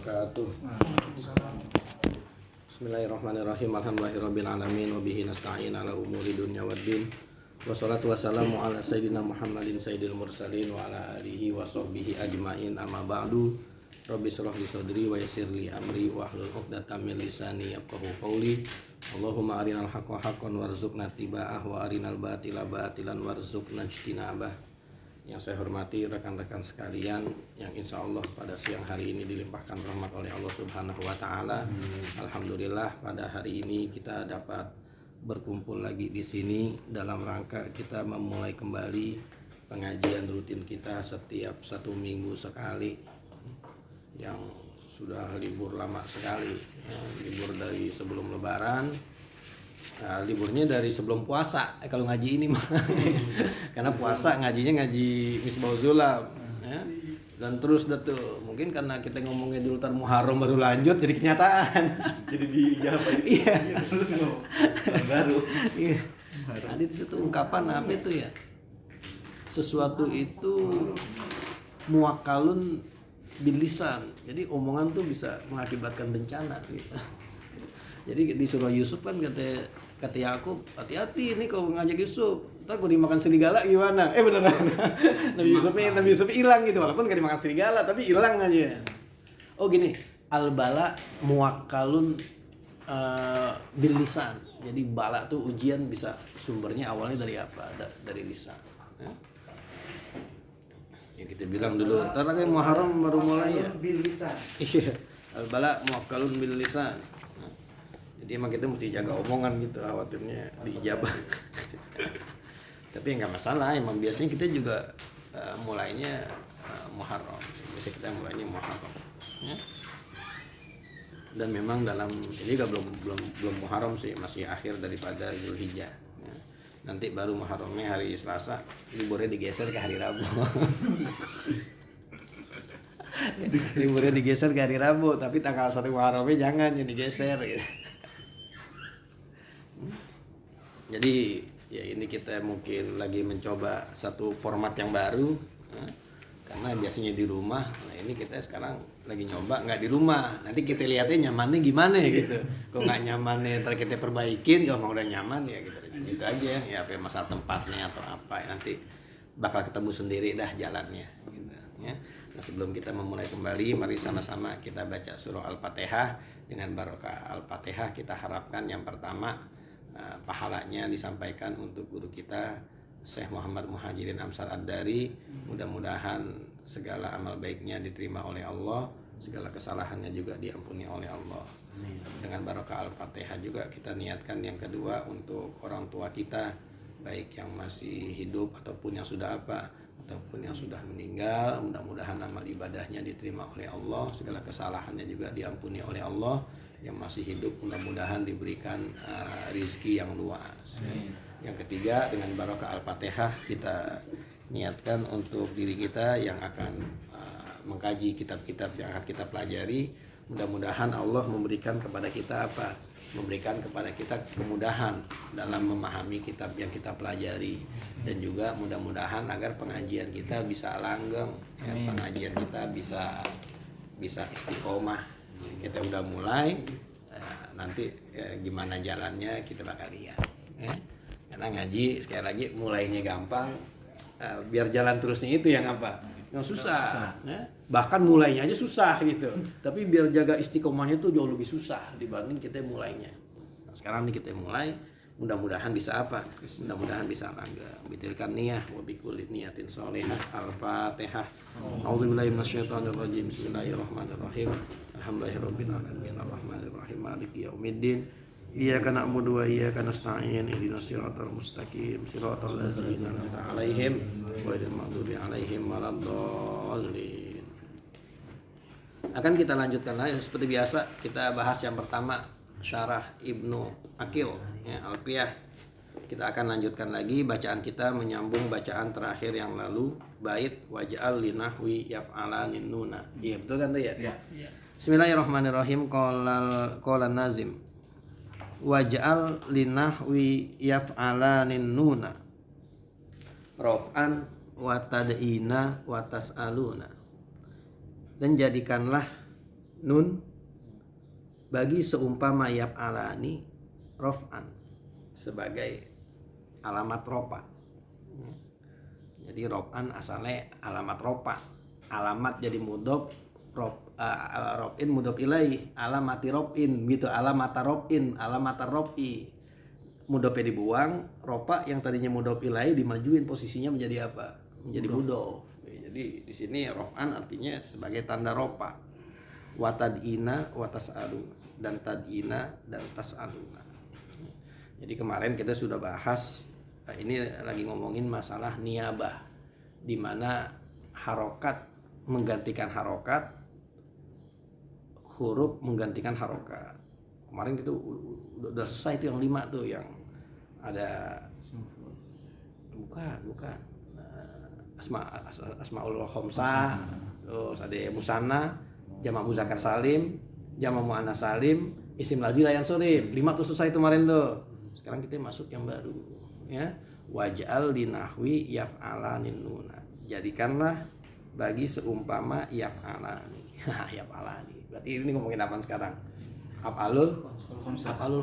wabarakatuh. Bismillahirrahmanirrahim. Alhamdulillahirabbil alamin wa bihi nasta'in ala umuri dunya waddin. Wassalatu wassalamu ala sayyidina Muhammadin sayyidil mursalin wa ala alihi wa sahbihi ajmain. Amma ba'du. Rabbi shrah li sadri wa yassir li amri wa hlul 'uqdatam min lisani yafqahu qawli. Allahumma arinal haqqa haqqan warzuqna tiba'ah wa arinal batila batilan warzuqna ijtinabah. Yang saya hormati rekan-rekan sekalian, yang insya Allah pada siang hari ini dilimpahkan rahmat oleh Allah Subhanahu wa Ta'ala. Alhamdulillah pada hari ini kita dapat berkumpul lagi di sini dalam rangka kita memulai kembali pengajian rutin kita setiap 1 minggu sekali, yang sudah libur lama sekali, libur dari sebelum Lebaran. Liburnya dari sebelum puasa kalau ngaji ini mah karena puasa ngajinya ngaji Misbahul Zulam ya. Dan terus dah tuh mungkin karena kita ngomongnya dulu tar Muharram baru lanjut jadi kenyataan jadi dijawab iya baru iya. Tadi itu ungkapan apa itu ya, sesuatu itu muakalun bil lisan, jadi omongan tuh bisa mengakibatkan bencana gitu. Jadi di surah Yusuf kan kata Yakub, hati-hati ini kau ngajak Yusuf, ntar kau dimakan serigala gimana? Beneran. Nabi Yusuf hilang gitu, walaupun gak dimakan serigala tapi hilang aja. Oh gini, al-bala muwakkalun bil lisan. Jadi bala tuh ujian bisa sumbernya awalnya dari apa? Dari lisan. Ya kita bilang dulu, ntar lagi Muharram baru mulai ya. bil lisan. Iya, al-bala muwakkalun bil lisan. Jadi emang kita mesti jaga omongan gitu, khawatirnya diijabah. Tapi nggak masalah, emang biasanya kita juga mulainya Muharram. Biasanya kita mulainya Muharram. Ya. Dan memang dalam ini juga belum Muharram sih, masih akhir daripada Zulhijjah. Ya. Nanti baru Muharramnya hari Selasa, liburnya digeser ke hari Rabu. Liburnya digeser ke hari Rabu, tapi tanggal 1 Muharramnya jangan yang digeser gitu. Jadi ya ini kita mungkin lagi mencoba satu format yang baru karena biasanya di rumah. Nah ini kita sekarang lagi nyoba nggak di rumah, nanti kita lihatnya nyamannya gimana gitu. Kalau nggak nyamannya ntar kita perbaikin, kalau udah nyaman ya gitu aja ya, apa masalah tempatnya atau apa ya, nanti bakal ketemu sendiri dah jalannya gitu ya. Nah sebelum kita memulai kembali, mari sama-sama kita baca surah Al-Fatihah. Dengan barokah Al-Fatihah kita harapkan yang pertama pahalanya disampaikan untuk guru kita Syekh Muhammad Muhajirin Amsar Ad-Dari. Mudah-mudahan segala amal baiknya diterima oleh Allah, segala kesalahannya juga diampuni oleh Allah. Dengan barokah Al-Fatihah juga kita niatkan yang kedua untuk orang tua kita, baik yang masih hidup ataupun yang sudah ataupun yang sudah meninggal. Mudah-mudahan amal ibadahnya diterima oleh Allah, segala kesalahannya juga diampuni oleh Allah. Yang masih hidup mudah-mudahan diberikan rizki yang luas. Yang ketiga, dengan barokah Al-Fatihah kita niatkan untuk diri kita yang akan mengkaji kitab-kitab yang akan kita pelajari. Mudah-mudahan Allah memberikan kepada kita apa? Memberikan kepada kita kemudahan dalam memahami kitab yang kita pelajari, dan juga mudah-mudahan agar pengajian kita bisa langgeng, ya, pengajian kita bisa istiqomah. Kita udah mulai, nanti gimana jalannya kita bakal lihat. Karena ngaji sekali lagi mulainya gampang, biar jalan terusnya itu yang apa? Yang susah. Bahkan mulainya aja susah gitu. Tapi biar jaga istiqomahnya tuh jauh lebih susah dibanding kita mulainya. Nah, sekarang nih kita mulai, mudah-mudahan bisa apa? Mudah-mudahan bisa langgeng. Bitilkan niyah wa bikulli niyatin sholihah. Al-Fatihah. A'udzubillahi minasyaitonir rajim. Bismillahirrahmanirrahim. Alhamdulillahirabbil alamin arrahmanirrahim maliki yaumiddin. Iyyaka na'budu wa iyyaka nasta'in. Ihdinas siratal mustaqim. Siratal ladzina an'amta 'alaihim ghairil maghdubi 'alaihim waladdallin. Akan kita lanjutkan lagi seperti biasa, kita bahas yang pertama Syarah Ibnu Aqil ya, Alfiyah. Kita akan lanjutkan lagi bacaan kita menyambung bacaan terakhir yang lalu, bait waj'al linahwi yaf'alanin nuna. Iya betul kan tuh ya? Iya. Bismillahirrahmanirrahim. Qala nazim waj'al linahwi yaf'alanin nuna raf'an wa tad'ina wa tas'aluna. Dan jadikanlah nun bagi seumpama yaf'alani rof'an sebagai alamat ropa. Jadi rof'an asalnya alamat ropa, alamat jadi mudhof, rof'in mudhof ilaih, alamati rof'in gitu, alamata rof'in, alamata rof'i. Mudhofnya dibuang, ropa yang tadinya mudhof ilaih dimajuin posisinya menjadi apa? Menjadi mudhof. Jadi di sini rof'an artinya sebagai tanda ropa. Watad'ina watas'aluna, dan tad'ina dan tas'aluna. Jadi kemarin kita sudah bahas, ini lagi ngomongin masalah niyabah, di mana harokat menggantikan harokat, huruf menggantikan harokat. Kemarin kita udah selesai itu yang 5 tuh, yang ada bukan asmaul khamsah, terus ada musanna, jamak muzakkar salim, jamak muannas salim, isim lazim layan sorif. 5 tuh selesai kemarin tuh. Sekarang kita masuk yang baru, ya. Waj'al dinahwi yaf'alanin nuna. Jadikanlah bagi seumpama yaf'alani. Yaf'alani. Berarti ini ngomongin apa sekarang? Af'alul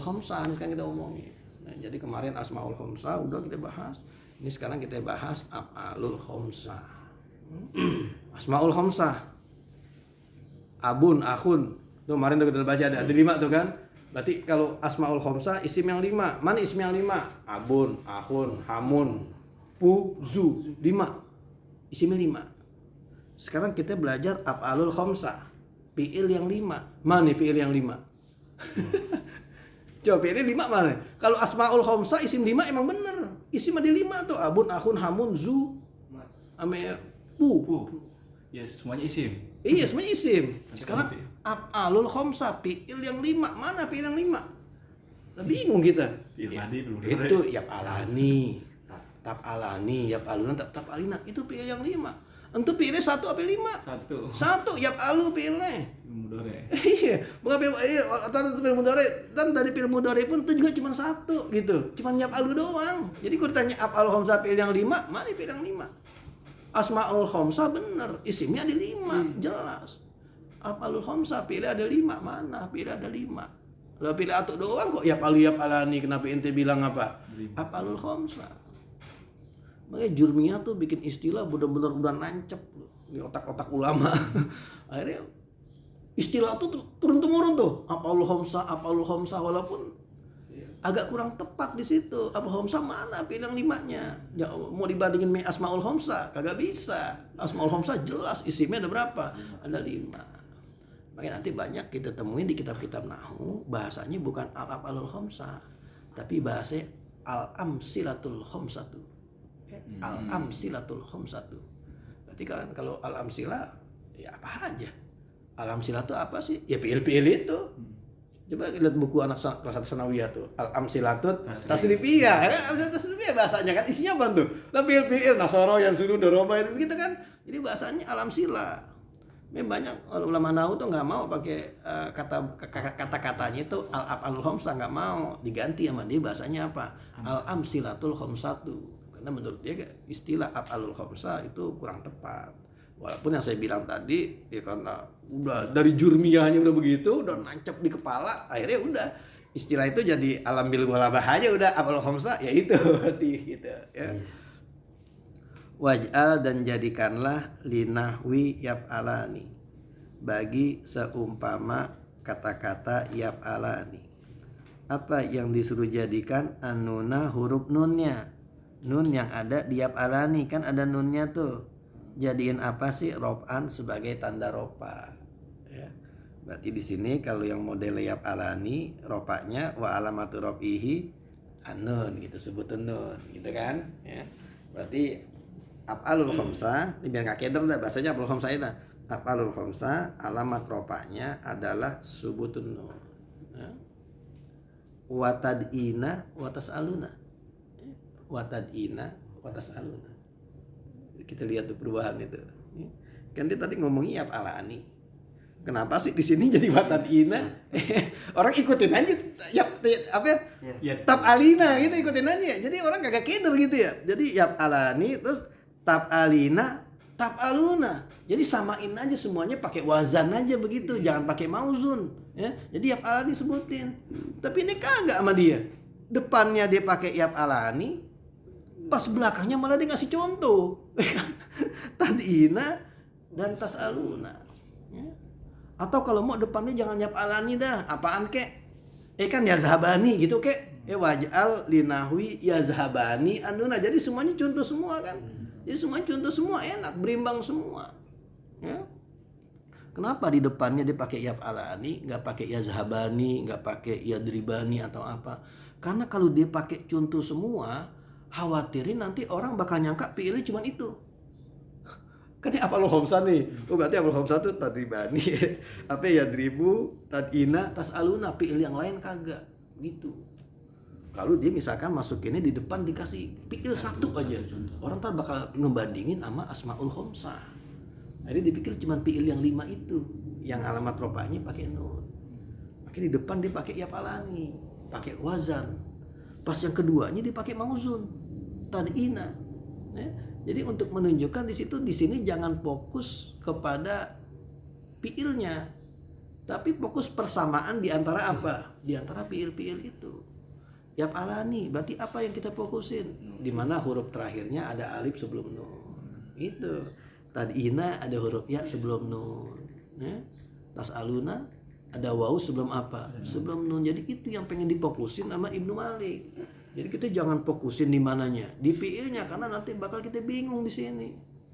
khamsah. Ini sekarang kita omongin. Nah, jadi kemarin asmaul khamsah udah kita bahas. Ini sekarang kita bahas af'alul khamsah. Asmaul khamsah. Abun, akhun. Tuh kemarin udah kita baca ada 5 tuh kan. Berarti kalau asmaul khamsah isim yang 5. Mana isim yang 5? Abun, akhun, hamun, pu, zu. 5. Isimnya 5. Sekarang kita belajar af'alul khamsah. Fi'il yang 5. Mana fi'il yang 5? Coba fi'il 5 mana? Kalau asmaul khamsah isim 5 emang bener. Isim ada 5 tuh. Abun, akhun, hamun, zu, ame pu. Ya semuanya isim. Iya, semuanya isim. Sekarang af'alul khamsah, fi'il yang 5. Mana fi'il yang 5? Bingung kita. Fi'il madi dulu. Itu yaf'alani, taf'alani, yaf'aluna, taf'alina. Itu fi'il yang 5. Untuk fi'ilnya 1 apa 5? 1 yaf'alu fi'ilnya. Mudhari. Iya, bukan fi'il mudhari. Dan dari fi'il mudhari pun itu juga cuma 1 gitu. Cuma yaf'alu doang. Jadi kalau ditanya af'alul khamsah fi'il yang 5, mana fi'il yang 5? Asmaul khamsah bener, isimnya ada 5, jelas. Af'alul khamsah fi'ilnya ada 5, mana fi'ilnya ada 5? Lah fi'il atu doang kok yaf'alani, kenapa ente bilang apa? Af'alul khamsah. Makanya Jurmiyah tuh bikin istilah benar-benar udah nancep di otak-otak ulama. Akhirnya istilah tuh turun-temurun tuh. Af'alul khamsah walaupun agak kurang tepat di situ. Af'alul khamsah mana fi'il yang 5-nya? Ya, mau dibandingin sama asmaul khamsah kagak bisa. Asmaul khamsah jelas isimnya ada berapa? Ada 5. Makanya nanti banyak kita temuin di kitab-kitab nahwu bahasanya bukan al-af'alul khamsah, tapi bahasanya al-amsilatul khamsatu. Al-amsilatul khamsatu. Berarti kan kalau al-amsilah ya apa aja. Al-amsilah itu apa sih? Ya fi'il-fi'il itu. Coba lihat buku anak kelas 1 sanawiyah tuh. Al-amsilatut tasrifiyah. Amsilatut tasrifiyah bahasanya kan isinya apa tuh? Lah fi'il-fi'il nasara yang suruh doroba begitu kan. Jadi bahasanya al-amsilah. Banyak ulama nahwu tuh enggak mau pakai kata-katanya itu al-af'alul khamsah, enggak mau, diganti sama dia bahasanya apa? Al-amsilatul khamsatu. Karena menurut dia istilah af'alul khamsah itu kurang tepat. Walaupun yang saya bilang tadi ya karena udah dari Jurmiyahnya udah begitu, udah nancep di kepala, akhirnya udah istilah itu jadi alam bil ghalabah aja udah af'alul khamsah ya itu berarti gitu ya. Waj'al dan jadikanlah linahwi yaf'alani bagi seumpama kata-kata yaf'alani. Apa yang disuruh jadikan? An-nuna huruf nunnya. Nun yang ada di yaf'alani kan ada nunnya tuh. Jadiin apa sih? Rof'an sebagai tanda ropa. Ya. Berarti di sini kalau yang model yaf'alani ropanya wa alamatu rof'ihi an-nun gitu, sebutun nun gitu kan. Ya. Berarti af'alul khamsah, ini biar enggak keder dah bahasanya af'alul khamsah itu. Af'alul khamsah alamat ropanya adalah subutun nun. Ya. Wa tad'ina wa tas'aluna. Watadina watas'aluna. Kita lihat tuh perubahan itu. Kan dia tadi ngomongnya yaf'alani. Kenapa sih di sini jadi watadina? Orang ikutin aja apa ya? Taf'alina gitu ikutin aja. Jadi orang kagak keder gitu ya. Jadi yaf'alani terus taf'alina taf'aluna. Jadi samain aja semuanya pakai wazan aja begitu, jangan pakai mauzun. Ya, jadi yaf'alani sebutin. Tapi ini kagak sama dia. Depannya dia pakai yaf'alani, pas belakangnya malah dia ngasih contoh. Tad'ina dan tas'aluna. Ya. Atau kalau mau depannya jangan yaf'alani dah, apaan kek? Kan yazhabani gitu kek. Waj'al linahwi yazhabani anuna. Jadi semuanya contoh semua kan. Jadi semuanya contoh semua enak, berimbang semua. Ya. Kenapa di depannya dia pakai yaf'alani, nggak pakai yazhabani, nggak pakai yadribani atau apa? Karena kalau dia pakai contoh semua, khawatirin nanti orang bakal nyangka fi'ilnya cuma itu. Kan ini apal homsa nih. Oh berarti apal homsa tuh tadribani. Apa yadribu, tad'ina, tas'aluna, fi'il yang lain kagak. Gitu. Kalau dia misalkan masukinnya di depan dikasih fi'il satu aja, orang ntar bakal ngebandingin sama asmaul homsa. Jadi dipikir cuma fi'il yang 5 itu, yang alamat rofa'nya pakai nun. Makanya di depan dia pakai yaf'alani, pakai wazan. Pas yang keduanya dia pakai mauzun, tad'ina. Ya. Jadi untuk menunjukkan di sini jangan fokus kepada fi'ilnya, tapi fokus persamaan di antara apa? Di antara fi'il-fi'il itu. Yaf'alani berarti apa yang kita fokusin? Di mana huruf terakhirnya ada alif sebelum nun. Itu. Tad'ina ada huruf ya sebelum nun. Ya. Tas'aluna ada waw sebelum apa? Sebelum nun. Jadi itu yang pengen difokusin sama Ibnu Malik. Jadi kita jangan fokusin di mananya, di fi'ilnya, karena nanti bakal kita bingung di sini.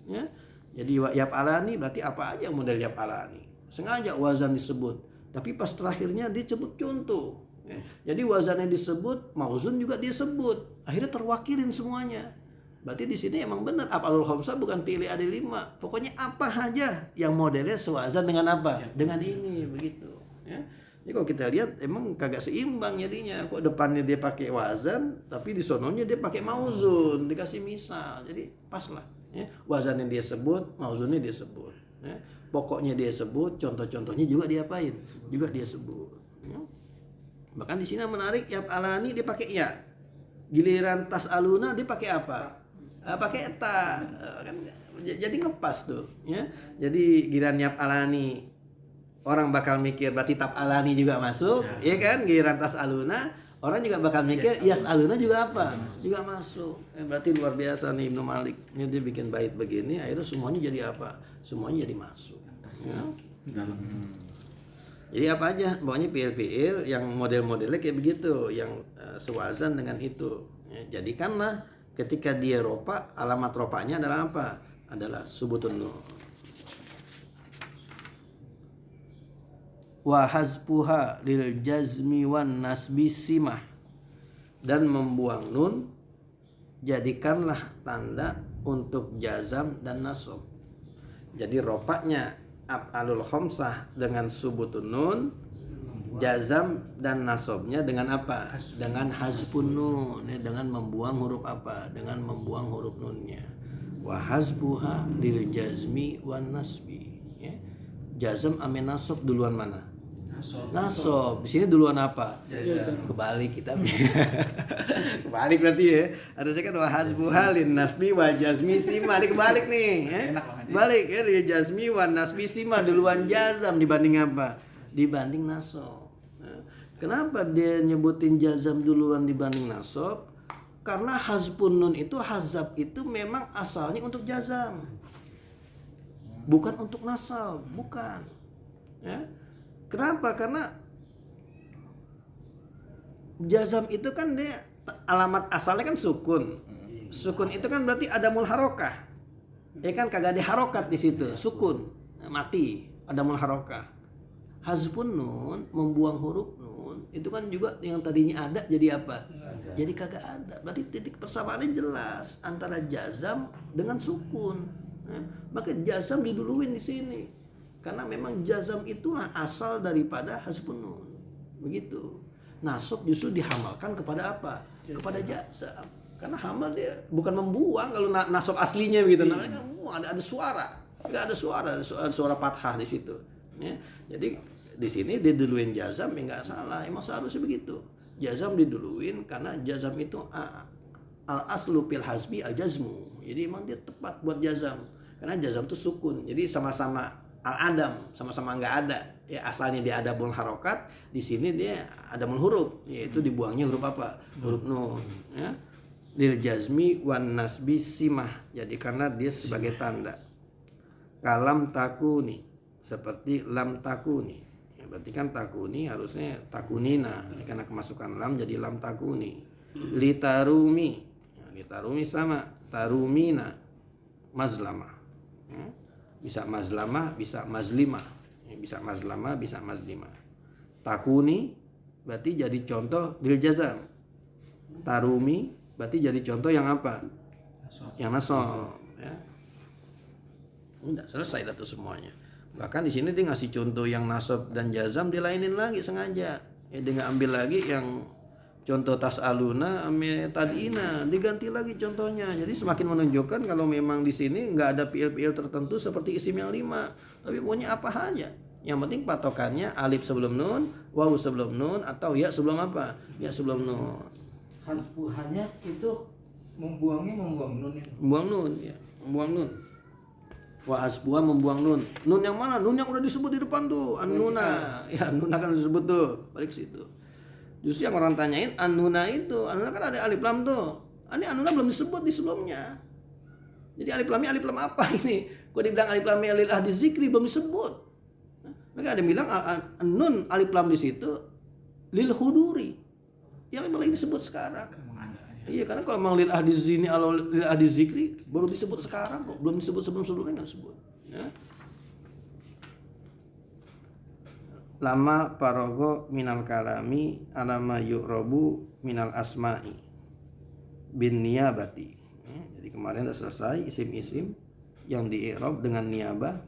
Ya. Jadi yaf'alani berarti apa aja yang model yaf'alani. Sengaja wazan disebut, tapi pas terakhirnya disebut contoh. Ya. Jadi wazannya disebut, mauzun juga disebut. Akhirnya terwakilin semuanya. Berarti di sini emang benar af'alul khamsah bukan pilih ada 5. Pokoknya apa aja yang modelnya sewazan dengan apa? Ya. Dengan ini begitu. Ya. Jadi kalau kita lihat emang kagak seimbang jadinya. Kok depannya dia pakai wazan, tapi di sononya dia pakai mauzun, dikasih misal. Jadi pas lah. Ya. Wazannya dia sebut, mauzunnya dia sebut. Ya. Pokoknya dia sebut, contoh-contohnya juga diapain? Juga dia sebut. Ya. Bahkan di sini menarik, yaf'alani dia pakai ya. Giliran tas'aluna dia pakai apa? Pakai eta. Jadi ngepas tuh, ya. Jadi giliran yaf'alani orang bakal mikir berarti taf'alani juga masuk, ya kan? Giliran tas'aluna orang juga bakal mikir yas'aluna juga apa? Juga masuk. Berarti luar biasa nih Ibnu Malik. Ini dia bikin bait begini, akhirnya semuanya jadi apa? Semuanya jadi masuk. Ya. Jadi apa aja? Pokoknya fi'il-fi'il yang model-modelnya kayak begitu, yang sewazan dengan itu. Ya, jadikanlah ketika dia ropa, alamat ropanya adalah apa? Adalah subutun nun. Wa hazfuha lil jazmi wan nasbi simah. Dan membuang nun jadikanlah tanda untuk jazam dan nasab. Jadi ropanya af'alul khamsah dengan subutun nun, jazam dan nasabnya dengan apa? Dengan hazfun nun, ya, dengan membuang huruf apa? Dengan membuang huruf nunnya. Wa hazfuha lil jazmi wan nasbi. Ya. Jazam amin nasab duluan mana? Nasab. Di sini duluan apa? Kebalik kita. Kebalik berarti ya. Harusnya kan wa hazfuha lin nasbi wa jazmi sima. Ini kebalik nih, ya. Balik ya, lil jazmi wan nasbi sima, duluan jazam dibanding apa? Dibanding nasab. Kenapa dia nyebutin jazam duluan dibanding nasab? Karena hazfun nun itu, hazab itu memang asalnya untuk jazam, bukan untuk nasab, bukan. Ya. Kenapa? Karena jazam itu kan dia alamat asalnya kan sukun. Sukun itu kan berarti ada mul harokah. Ya kan, kagak ada harokat di situ, sukun, mati, ada mul harokah. Hazfun nun, membuang huruf nun, itu kan juga yang tadinya ada jadi apa? Jadi kagak ada. Berarti titik persamaannya jelas antara jazam dengan sukun. Ya. Maka jazam diduluin di sini. Karena memang jazam itulah asal daripada hazfun nun. Begitu. Nasab justru dihamalkan kepada apa? Kepada jazam. Karena hamal dia bukan membuang kalau nasab aslinya begitu. Namanya ada suara. Enggak ada suara, ada suara fathah di situ. Ya. Jadi di sini diduluin jazam ya enggak salah. Emang seharusnya begitu. Jazam diduluin karena jazam itu al aslu fil hasbi al jazmu. Jadi emang dia tepat buat jazam. Karena jazam itu sukun. Jadi sama-sama al-adam, sama-sama nggak ada. Ya asalnya dia ada bul harokat, di sini dia ada mul huruf, yaitu dibuangnya huruf apa? Huruf nun. Ya. Lil jazmi wan nasbi simah. Jadi karena dia sebagai tanda. Kalam takuni, seperti lam takuni. Ya, berarti kan takuni harusnya takunina. Ini karena kemasukan lam jadi lam takuni. Litarumi. Ya, litarumi sama tarumina mazlama. Ya. Bisa mazlama, bisa mazlima. Bisa mazlama, bisa mazlima. Takuni berarti jadi contoh lil jazam. Tarumi berarti jadi contoh yang apa? Yang nasab. Ya. Udah selesai dah tuh semuanya. Bahkan di sini dia ngasih contoh yang nasab dan jazam dilainin lagi sengaja. Dia nggak ambil lagi yang contoh tas'aluna ame tadina, diganti lagi contohnya. Jadi semakin menunjukkan kalau memang di sini nggak ada fiil-fiil tertentu seperti isim yang 5, tapi pokoknya apa aja. Yang penting patokannya alif sebelum nun, waw sebelum nun, atau ya sebelum apa? Ya sebelum nun. Hasbuhannya itu membuang nun itu. Membuang nun, ya, membuang nun. Wa hasbuha membuang nun. Nun yang mana? Nun yang udah disebut di depan tuh, an-nuna. Ya, nuna kan disebut tuh. Balik situ. Justru yang orang tanyain an-nuna itu, an-nuna kan ada alif lam tuh. Ini an-nuna belum disebut di sebelumnya. Jadi alif lamnya alif lam apa ini? Kok dibilang alif lamnya lil ahdi zikri belum disebut. Mereka ada yang bilang an-nun alif lam di situ lil huduri. Yang malah disebut sekarang. Iya, karena kalau memang lil ahdi zini atau lil ahdi zikri baru disebut sekarang kok, belum disebut sebelum-sebelumnya nggak disebut. Ya. Lama parogo minal kalami alama yu'robu minal asma'i bin niyabati. Jadi kemarin sudah selesai isim-isim yang di-i'rab dengan niyabah.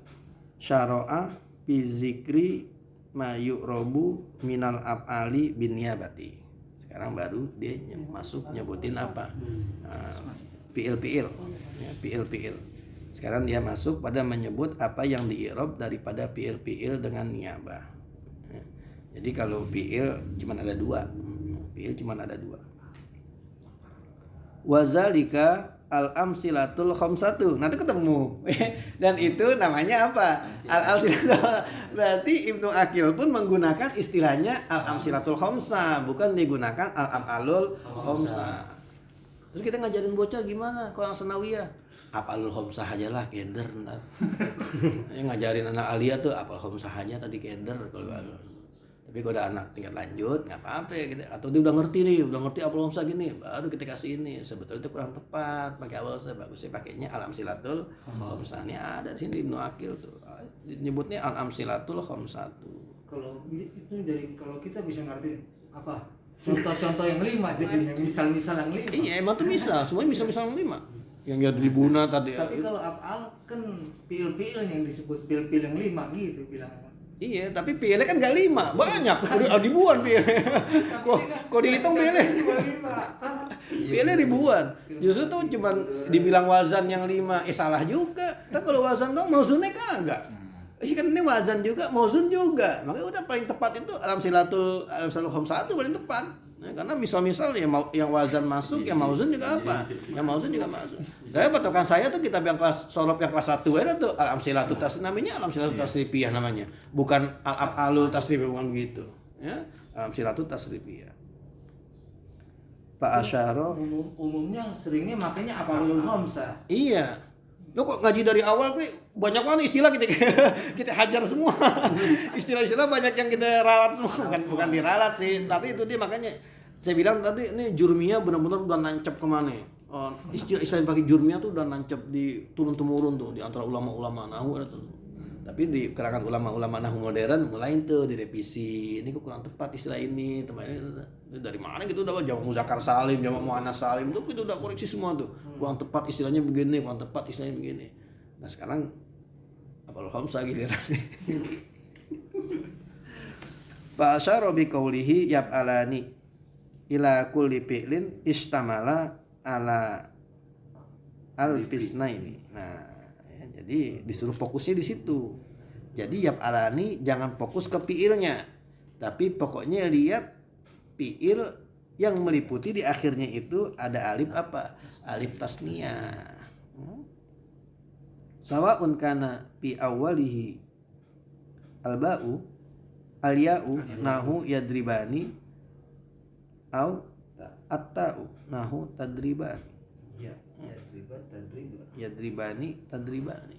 Syara'a fi zikri ma yu'robu minal af'ali bin niyabati. Sekarang baru dia masuk nyebutin apa? Fi'il-fi'il. Ya, fi'il-fi'il. Sekarang dia masuk pada menyebut apa yang di-i'rab daripada fi'il-fi'il dengan niyabah. Ya. Jadi kalau fi'il cuma ada 2. Fi'il cuma ada 2. Wazalika al-amsilatul khamsatu. Nanti ketemu. Dan itu namanya apa? Al-amsilatul. Berarti Ibnu Aqil pun menggunakan istilahnya al-amsilatul khamsah, bukan digunakan al-af'alul khamsah. Terus kita ngajarin bocah gimana? Kalau sanawiyah, af'alul khamsah aja lah, keder ntar. Ngajarin anak aliyah tuh af'al khamsah aja tadi keder kalau. Tapi kalau udah anak tingkat lanjut nggak apa-apa gitu. Atau dia udah ngerti af'al khamsah gini, baru kita kasih ini. Sebetulnya itu kurang tepat pakai af'al khamsah, bagusnya pakainya al-amsilatul khamsah. Ini ada di sini Ibnu Aqil tuh. Nyebutnya al-amsilatul khamsatu. Kalau itu dari kalau kita bisa ngerti apa? Contoh-contoh yang 5 jadi misal-misal yang 5. Iya, emang tuh bisa. Semuanya misal-misal yang 5. Yang ya Ribuna tadi. Tapi kalau af'al kan fi'il-fi'il yang disebut fi'il-fi'il yang 5 gitu bilang. Iya, tapi pilih kan gak 5, banyak, ribuan pilih. Kok dihitung pilih? Pilih ribuan. Justru tuh cuman dibilang wazan yang 5, salah juga. Tapi kalau wazan dong, mauzunnya kagak. Kan ini wazan juga, mauzun juga. Makanya udah paling tepat itu al-amsilatul khamsatu paling tepat. Nah, karena misal-misal yang wazan masuk, yang mauzun juga apa? Yang mauzun juga masuk. Dari patokan saya tuh kitab yang kelas sorob yang kelas 1 ada tuh al-amsilatul tasrifiyah, namanya al-amsilatul tasrifiyah namanya. Bukan al-af'alul tasrifiyah, bukan begitu. Ya, al-amsilatul tasrifiyah. Pak Asyaro umumnya seringnya makanya af'alul khamsah. iya. Lo kok ngaji dari awal banyak banget istilah kita hajar semua. Istilah-istilah banyak yang kita ralat semua. Bukan diralat sih, tapi itu dia makanya saya bilang tadi ini jurmiyah benar-benar udah nancep kemana. Istilah yang pakai jurmiyah tuh udah nancep di turun-temurun tuh di antara ulama-ulama nahwu ada tuh. Tapi di kalangan ulama-ulama nahwu modern mulai tuh direvisi. Ini kok kurang tepat istilah ini, temannya dari mana gitu udah jamak muzakkar salim, jamak muannas salim tuh kita udah koreksi semua tuh. Kurang tepat istilahnya begini, kurang tepat istilahnya begini. Nah, sekarang af'alul khamsah giliran sih. Fa asyara bi qaulihi yaf'alani ila kulli fi'lin istamala ala al-fisnaini. Nah, jadi disuruh fokusnya di situ. Jadi yaf'alani jangan fokus ke fiilnya, tapi pokoknya lihat fiil yang meliputi di akhirnya itu ada alif apa? Alif tasniyah. Sawaun kana fi awwalihi al-ba'u al-ya'u nahu yadribani au at-ta'u nahu tadribani. Ya, tadriba. Yadribani tadribani.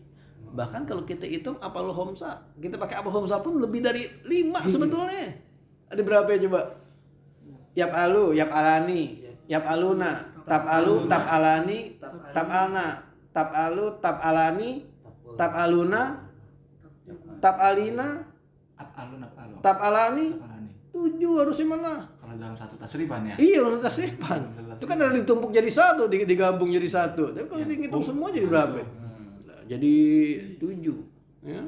Bahkan kalau kita hitung apal homsa, kita pakai apal homsa pun lebih dari 5 sebetulnya. Ada berapa ya coba? Yap alu, yap alani, yap aluna, tap alu, tap alani, tap alna, tap alu, tap alani, tap aluna, tap alina, tap alani. 7 harusnya mana? Kalau dalam satu tasrifan ya. Iya, dalam tasrifan. Itu kan ada ditumpuk jadi satu, digabung jadi satu. Tapi kalau dihitung semua jadi berapa? Nah, jadi 7, ya.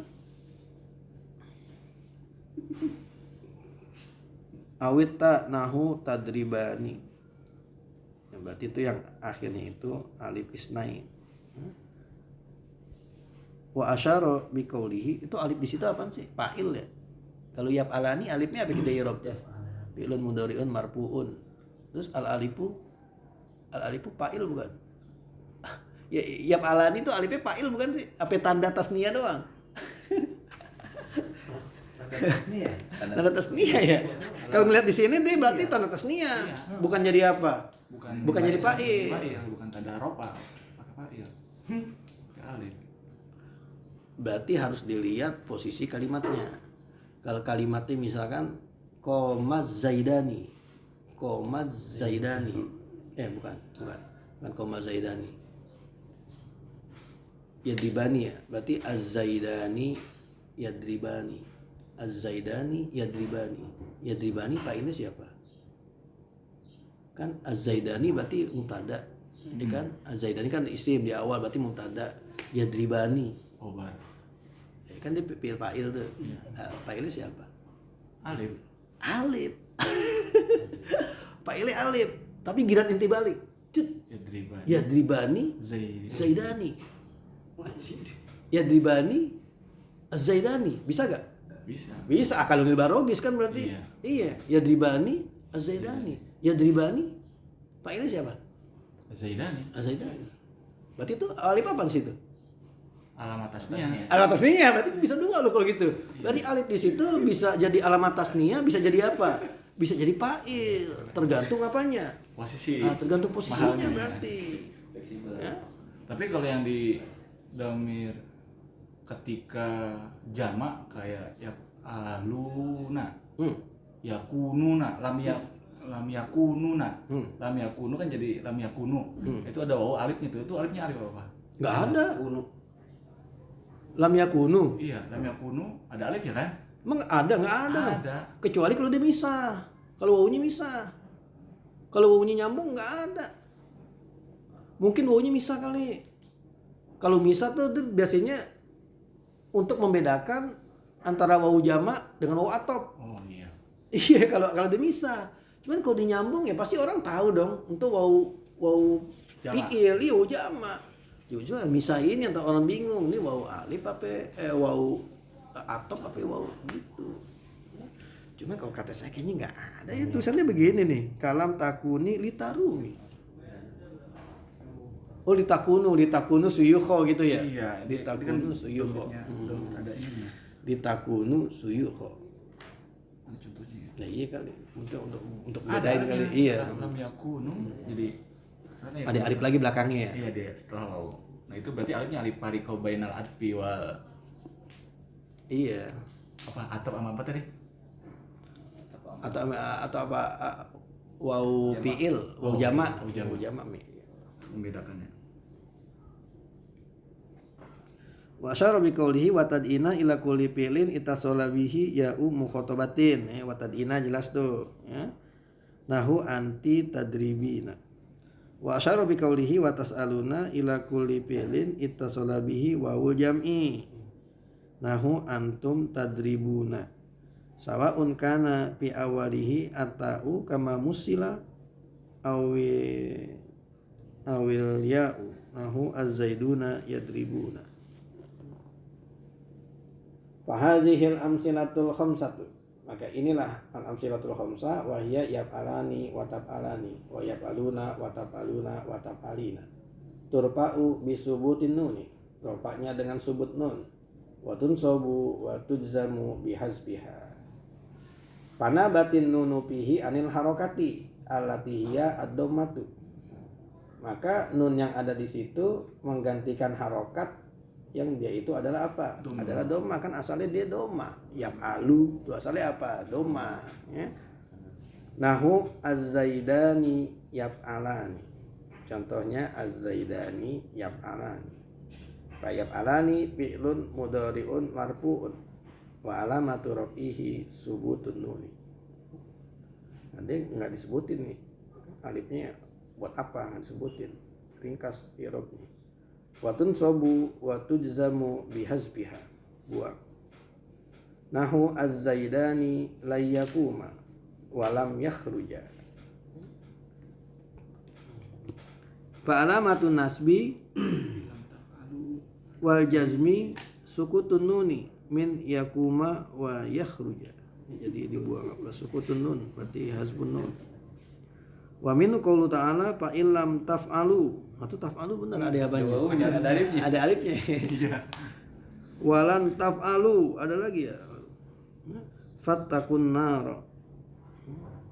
Awita nahu tadribani. Ya, berarti itu yang akhirnya itu alif isnain. Wa asyara biqaulihi, itu alif di situ apaan sih? Fa'il ya. Kalau yap alani alifnya apa kita i'rab? Fi'lun mudhari'un marfu'un. Terus al alifu fa'il bukan? Ya yap alani itu alifnya fa'il bukan sih? Apa tanda tasniyah doang? Tanda tasniyah ya. Kalau ngeliat di sini dia berarti tanda tasniyah, bukan jadi apa? Bukan jadi fa'il. Bukan tanda ropa, pakai fa'il. Pakai alif. Berarti harus dilihat posisi kalimatnya. Kalau kalimatnya misalkan koma zaidani. Bukan koma zaidani. Yadribani ya. Berarti az-zaidani yadribani. Az-zaidani yadribani. Yadribani fa'ilnya siapa? Kan az-zaidani berarti mubtada. Ya kan? Az-zaidani kan isim di awal berarti mubtada. Yadribani. Obat. Ya kan dia fi'il fa'il tuh. Fa'ilnya siapa? Alif. Alif. Fa'ilnya alif, tapi giran inti balik. Cut. Yadribani. Yadribani zaidani. Yadribani az-zaidani. Bisa gak? Bisa. Bisa, akalunil barogis kan berarti. Iya. Yadribani az-zaidani. Yadribani fa'ilnya siapa? Zaidani. Az-zaidani. Berarti itu alif apa di situ? Alamat tasnya. Alamat tasniyah, berarti bisa 2 loh kalau gitu. Berarti alif di situ bisa jadi alamat tasniyah, bisa jadi apa? Bisa jadi fa'il, tergantung apanya. Posisi. Tergantung posisinya mahalnya. berarti. Ya. Tapi kalau yang di domir ketika jamak kayak ya aluna, yakununa, lam yakununa, lam yakunu kan jadi lam yakunu. Itu ada wawu alifnya itu alifnya alif apa? Nggak ada. Lam yakunu. Iya, lam yakunu ada alif ya kan? Emang ada? Nggak ada. Ada. Kecuali kalau dia misah. Kalau wawunya misah. Kalau wawunya nyambung nggak ada. Mungkin wawunya misah kali. Kalau misah tuh biasanya untuk membedakan antara wawu jamak dengan wawu atop. Oh iya. Iya, kalau dia misah. Cuman kalau dinyambung ya pasti orang tahu dong untuk wawu Jamak. fi'il, iya wawu jamak. Jujur misahin yang orang bingung, ini wawu alif apa wawu atop apa wawu gitu. Cuma kalau kata saya kayaknya nggak ada ya, tulisannya begini nih, kalam takuni litarumi. Oh litakunu suyukho gitu ya? Iya, litakunu suyukho. Ada ininya. Litakunu suyukho. Ada contohnya. Nah iya kali, untuk bedain kali. Iya. Lam yakunu jadi Ada alif lagi belakangnya ya? Iya dia setelah wawu. Nah itu berarti alifnya alif pariko bainal adfi wal Iya. apa atap sama apa tadi? Atau apa wawu fi'il, wawu jamak, wawu jamak. Membedakannya. Wa asyara bi qoulihi wa tad'ina ila kulli fi'lin ittasola bihi ya'u mukhatabatin. Wa tad'ina jelas tuh, ya. Nahu anti tadribina. Wa asyara bi qoulihi wa tas'aluna ila kulli fi'lin ittasola bihi wawu jam'i. Nahu antum tadribuna. Sawa'un kana fi awalihi ata'u kama musila awil ya'u. Nahu az-zaiduna yadribuna. Fahazihil amsilatul khamsatu, maka inilah al amsilatul khamsah wa hiya yaf'alani wa taf'alani wa yaf'aluna wa taf'aluna wa taf'alina turfa'u bisubutin nuni rofaknya dengan subut nun. Wa tunsabu wa tujzamu bihazbiha. Fanabatin nunu fihi anil harokati allati hiya ad-dhammatu. Maka nun yang ada di situ menggantikan harokat yang dia itu adalah apa? Doma. Adalah doma, kan asalnya dia doma. Yaf'alu itu asalnya apa? Doma, ya. Nahu az-zaidani yaf'alani. Contohnya az-zaidani yaf'alani. Fa yaf'alani fi'lun mudhari'un marfu'un wa alamatu raf'ihi subutun nuni. Ada nggak disebutin nih alifnya buat apa, nggak disebutin, ringkas i'rabnya. Wa tunsabu wa tujzamu bihazbiha, buang. Nahu az-zaidani layyakuma wa lam yakhruja. Fa alamatun nasbi wal jazmi sukutun nuni min yakuma wa yakhruja. Jadi dibuang apa? Sukutun nun berarti hasbun nun. Wa min qaulu ta'ala fa illam taf'alu. Atau taf'alu benar ada apanya? Ada alifnya. Ada alifnya. Iya. Walan taf'alu ada lagi ya. Fattakun nar.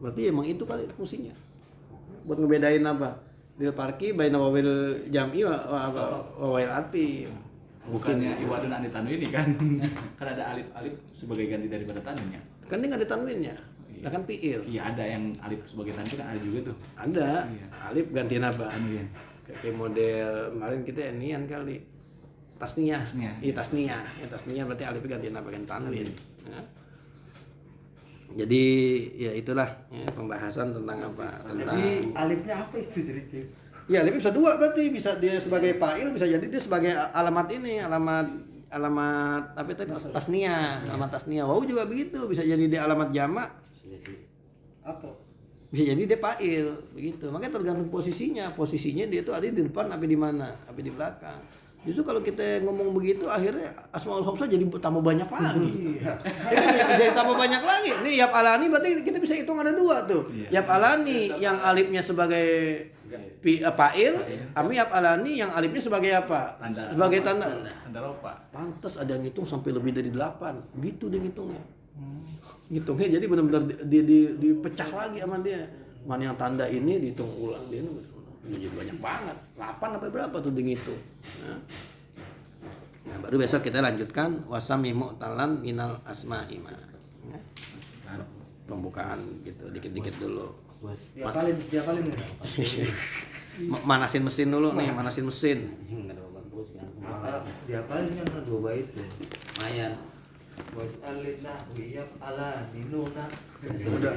Berarti emang itu kali fungsinya. Buat ngebedain apa? Dil parki baina wawil jam'i wa wawil atfi. Bukannya iwadun andi tanwin kan? Kan ada alif sebagai ganti daripada tanwinnya. Kan dia nggak ada tanwinnya. Iya. Nah kan fi'il. Iya, ada yang alif sebagai tanwin kan ada juga tuh. Ada. Iya. Alif gantiin apa? Tanwin. Kayak model kemarin kita inian kali. Tasniyah. Tasniyah. Iya tasniyah. Ya tasniyah berarti alif gantiin apa? Ganti tanwin. Ya. Jadi ya itulah ya, pembahasan tentang apa? Tentang Jadi alifnya apa itu jadi? ya alif bisa dua berarti, bisa dia sebagai fa'il, bisa jadi dia sebagai alamat ini, alamat apa itu tasniyah, alamat tasniyah. Wow juga begitu, bisa jadi dia alamat jamak, Apa? bisa jadi dia fa'il begitu. Makanya tergantung posisinya dia tuh ada di depan apa di mana, apa di belakang. Justru kalau kita ngomong begitu akhirnya asmaul khamsah jadi tambah banyak lagi. Ya kan jadi tambah banyak lagi. Nih yap alani berarti kita bisa hitung ada dua tuh. Yap alani yang alifnya sebagai fa'il, ami yap alani yang alifnya sebagai apa? Sebagai tanda. Tanda rofa. Pantas ada yang ngitung sampai lebih dari 8. Gitu dia ngitungnya. Ngitungnya jadi benar-benar dipecah lagi sama dia. Mana yang tanda ini dihitung ulang dia ini jadi banyak banget. 8 apa berapa tuh dia ngitung. Nah, baru besok kita lanjutkan wasami mu'talan minal asma'i. Pembukaan gitu dikit-dikit dulu. Diapalin nih. Manasin mesin dulu nih, manasin mesin. Diapalin kan 2 bait tuh. Lumayan. Buat alina wiyaf ala ninuna. Udah.